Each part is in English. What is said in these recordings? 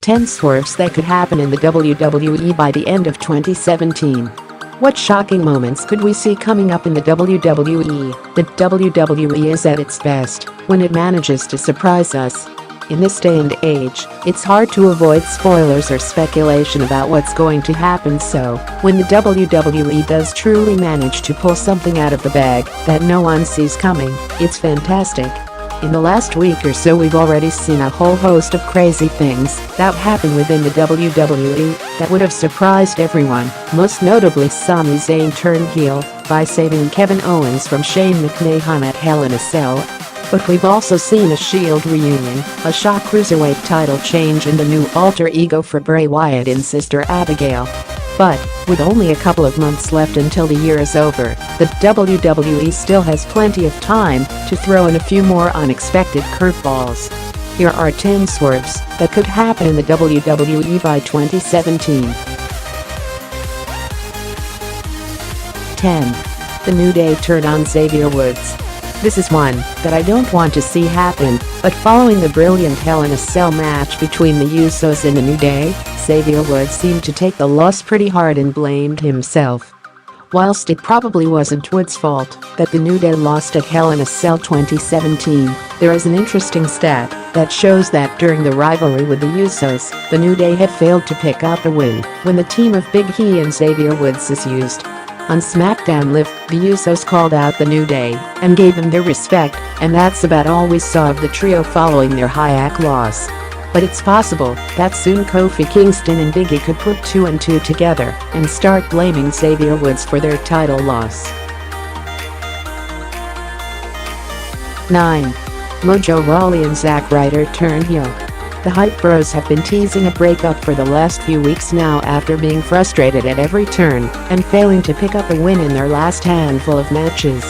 10 swerves that could happen in the WWE by the end of 2017. What shocking moments could we see coming up in the WWE? The WWE is at its best when it manages to surprise us. In this day and age, it's hard to avoid spoilers or speculation about what's going to happen, so when the WWE does truly manage to pull something out of the bag that no one sees coming, it's fantastic. In the last week or so, we've already seen a whole host of crazy things that happen within the WWE that would have surprised everyone, most notably Sami Zayn turned heel by saving Kevin Owens from Shane McMahon at Hell in a Cell. But we've also seen a Shield reunion, a shock cruiserweight title change, and a new alter ego for Bray Wyatt in Sister Abigail. But, with only a couple of months left until the year is over, the WWE still has plenty of time to throw in a few more unexpected curveballs. Here are 10 swerves that could happen in the WWE by 2017. 10. The New Day turn on Xavier Woods. This is one that I don't want to see happen, but following the brilliant Hell in a Cell match between the Usos and the New Day, Xavier Woods seemed to take the loss pretty hard and blamed himself. Whilst it probably wasn't Woods' fault that the New Day lost at Hell in a Cell 2017, there is an interesting stat that shows that during the rivalry with the Usos, the New Day had failed to pick up a win when the team of Big E and Xavier Woods is used. On SmackDown Live, the Usos called out the New Day and gave them their respect, and that's about all we saw of the trio following their Hayek loss. But it's possible that soon Kofi Kingston and Big E could put 2 and 2 together and start blaming Xavier Woods for their title loss. 9. Mojo Rawley and Zack Ryder turn heel. The Hype Bros have been teasing a breakup for the last few weeks now after being frustrated at every turn and failing to pick up a win in their last handful of matches.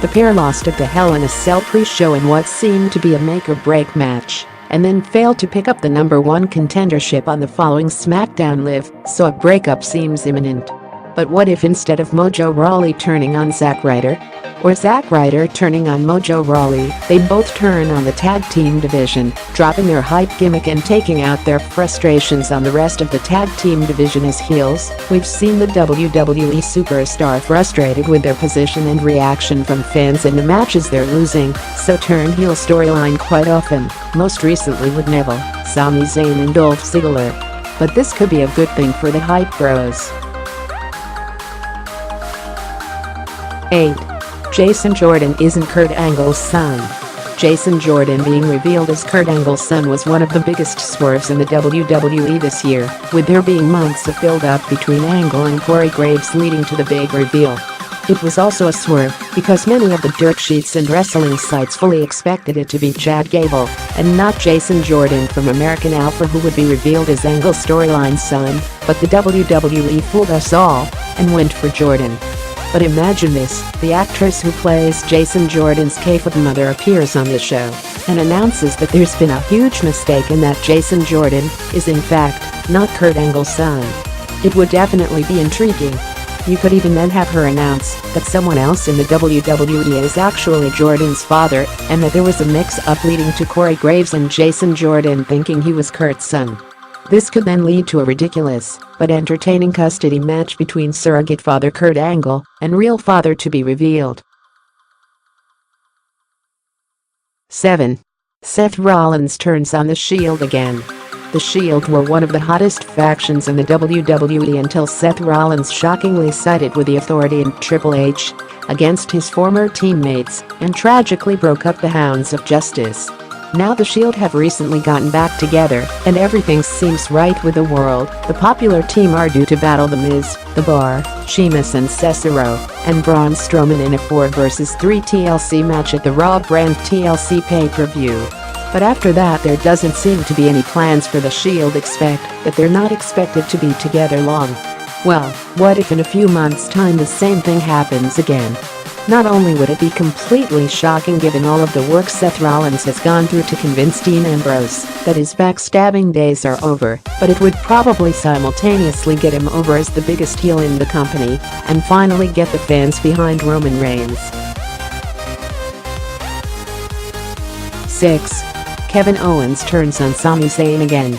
The pair lost at the Hell in a Cell pre-show in what seemed to be a make-or-break match, and then failed to pick up the #1 contendership on the following SmackDown Live, so a breakup seems imminent. But what if instead of Mojo Rawley turning on Zack Ryder, or Zack Ryder turning on Mojo Rawley, they both turn on the tag team division, dropping their hype gimmick and taking out their frustrations on the rest of the tag team division as heels? We've seen the WWE superstar frustrated with their position and reaction from fans in the matches they're losing, so turn heel storyline quite often, most recently with Neville, Sami Zayn and Dolph Ziggler. But this could be a good thing for the Hype Bros. 8. Jason Jordan isn't Kurt Angle's son. Jason Jordan being revealed as Kurt Angle's son was one of the biggest swerves in the WWE this year, with there being months of build-up between Angle and Corey Graves leading to the big reveal. It was also a swerve because many of the dirt sheets and wrestling sites fully expected it to be Chad Gable and not Jason Jordan from American Alpha who would be revealed as Angle's storyline son, but the WWE fooled us all and went for Jordan. But imagine this, the actress who plays Jason Jordan's kayfabe mother appears on the show and announces that there's been a huge mistake and that Jason Jordan is in fact not Kurt Angle's son. It would definitely be intriguing. You could even then have her announce that someone else in the WWE is actually Jordan's father and that there was a mix-up leading to Corey Graves and Jason Jordan thinking he was Kurt's son. This could then lead to a ridiculous but entertaining custody match between surrogate father Kurt Angle and real father to be revealed. 7. Seth Rollins turns on the Shield again. The Shield were one of the hottest factions in the WWE until Seth Rollins shockingly sided with the Authority and Triple H against his former teammates and tragically broke up the Hounds of Justice. Now the Shield have recently gotten back together and everything seems right with the world. The popular team are due to battle The Miz, The Bar, Sheamus and Cesaro, and Braun Strowman in a 4 vs 3 TLC match at the Raw brand TLC pay-per-view. But after that there doesn't seem to be any plans for the Shield except that they're not expected to be together long. Well, what if in a few months' time the same thing happens again? Not only would it be completely shocking given all of the work Seth Rollins has gone through to convince Dean Ambrose that his backstabbing days are over, but it would probably simultaneously get him over as the biggest heel in the company and finally get the fans behind Roman Reigns. 6. Kevin Owens turns on Sami Zayn again.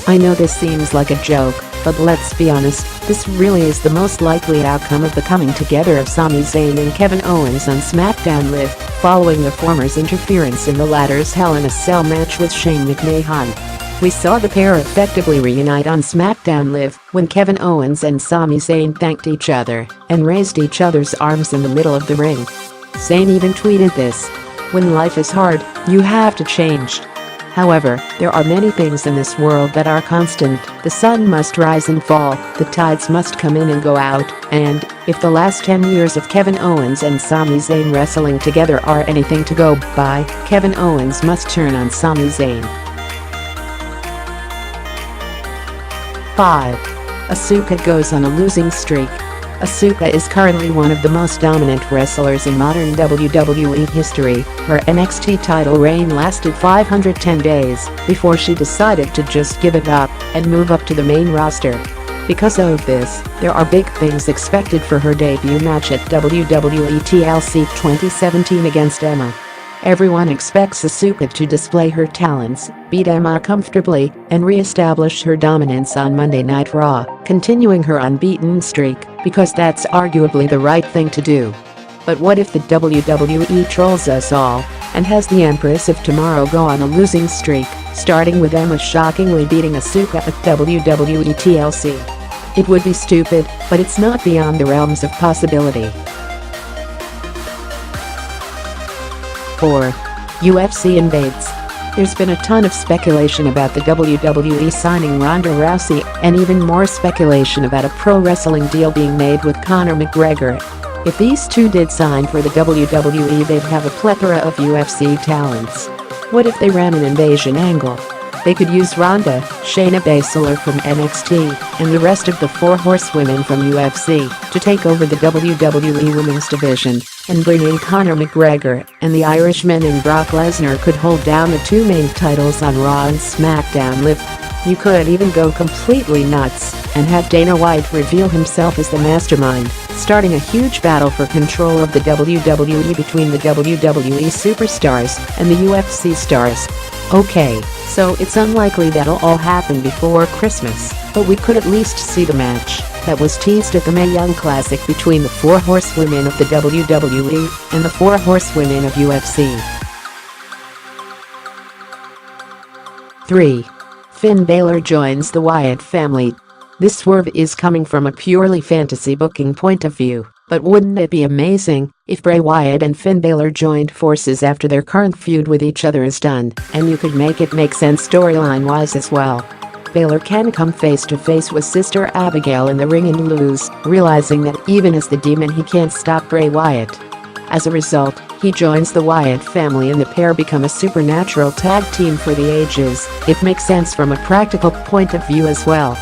I know this seems like a joke, but let's be honest, this really is the most likely outcome of the coming together of Sami Zayn and Kevin Owens on SmackDown Live, following the former's interference in the latter's Hell in a Cell match with Shane McMahon. We saw the pair effectively reunite on SmackDown Live when Kevin Owens and Sami Zayn thanked each other and raised each other's arms in the middle of the ring. Zayn even tweeted this: "When life is hard, you have to change." However, there are many things in this world that are constant. The sun must rise and fall, the tides must come in and go out, and if the last 10 years of Kevin Owens and Sami Zayn wrestling together are anything to go by, Kevin Owens must turn on Sami Zayn. 5. Asuka goes on a losing streak. Asuka is currently one of the most dominant wrestlers in modern WWE history. Her NXT title reign lasted 510 days before she decided to just give it up and move up to the main roster. Because of this, there are big things expected for her debut match at WWE TLC 2017 against Emma. Everyone expects Asuka to display her talents, beat Emma comfortably, and re-establish her dominance on Monday Night Raw, continuing her unbeaten streak, because that's arguably the right thing to do. But what if the WWE trolls us all and has the Empress of Tomorrow go on a losing streak, starting with Emma shockingly beating Asuka at WWE TLC? It would be stupid, but it's not beyond the realms of possibility. 4. UFC invades. There's been a ton of speculation about the WWE signing Ronda Rousey, and even more speculation about a pro wrestling deal being made with Conor McGregor. If these two did sign for the WWE, they'd have a plethora of UFC talents. What if they ran an invasion angle? They could use Ronda, Shayna Baszler from NXT, and the rest of the 4 horsewomen from UFC to take over the WWE Women's Division and bring in Conor McGregor, and the Irishman and Brock Lesnar could hold down the 2 main titles on Raw and SmackDown Live. You could even go completely nuts and have Dana White reveal himself as the mastermind, starting a huge battle for control of the WWE between the WWE superstars and the UFC stars. Okay, so it's unlikely that'll all happen before Christmas, but we could at least see the match that was teased at the Mae Young Classic between the 4 horsewomen of the WWE and the 4 horsewomen of UFC. 3. Finn Balor joins the Wyatt family. This swerve is coming from a purely fantasy booking point of view, but wouldn't it be amazing if Bray Wyatt and Finn Balor joined forces after their current feud with each other is done, and you could make it make sense storyline-wise as well. Balor can come face-to-face with Sister Abigail in the ring and lose, realizing that even as the Demon he can't stop Bray Wyatt. As a result, he joins the Wyatt family and the pair become a supernatural tag team for the ages. It makes sense from a practical point of view as well.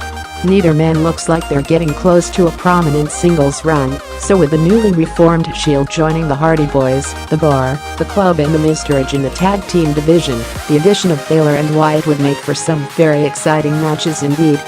Neither man looks like they're getting close to a prominent singles run, so with the newly reformed Shield joining the Hardy Boys, the Bar, the Club and the Miscarriage in the tag team division, the addition of Balor and Wyatt would make for some very exciting matches indeed.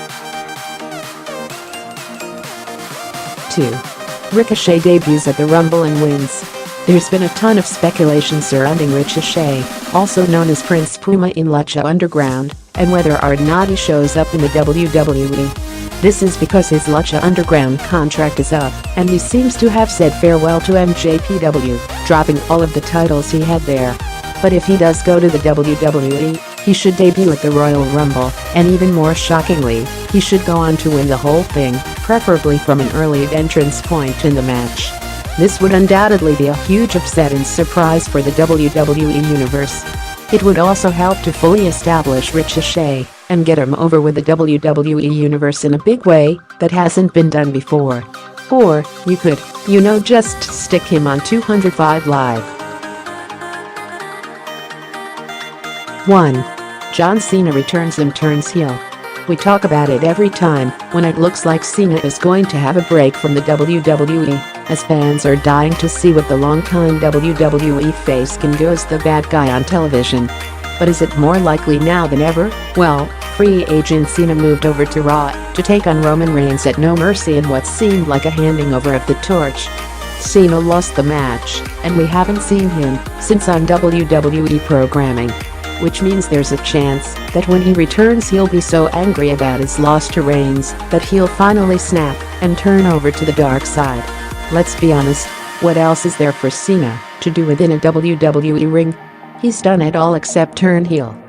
2. Ricochet debuts at the Rumble and wins. There's been a ton of speculation surrounding Ricochet, also known as Prince Puma in Lucha Underground, and whether or not he shows up in the WWE. This is because his Lucha Underground contract is up, and he seems to have said farewell to MJPW, dropping all of the titles he had there. But if he does go to the WWE, he should debut at the Royal Rumble, and even more shockingly, he should go on to win the whole thing, preferably from an early entrance point in the match. This would undoubtedly be a huge upset and surprise for the WWE Universe. It would also help to fully establish Ricochet and get him over with the WWE Universe in a big way that hasn't been done before. Or, you could, just stick him on 205 Live. 1. John Cena returns and turns heel. We talk about it every time when it looks like Cena is going to have a break from the WWE, as fans are dying to see what the longtime WWE face can do as the bad guy on television. But is it more likely now than ever? Well, free agent Cena moved over to Raw to take on Roman Reigns at No Mercy in what seemed like a handing over of the torch. Cena lost the match, and we haven't seen him since on WWE programming. which means there's a chance that when he returns he'll be so angry about his loss to Reigns that he'll finally snap and turn over to the dark side. Let's be honest, what else is there for Cena to do within a WWE ring? He's done it all except turn heel.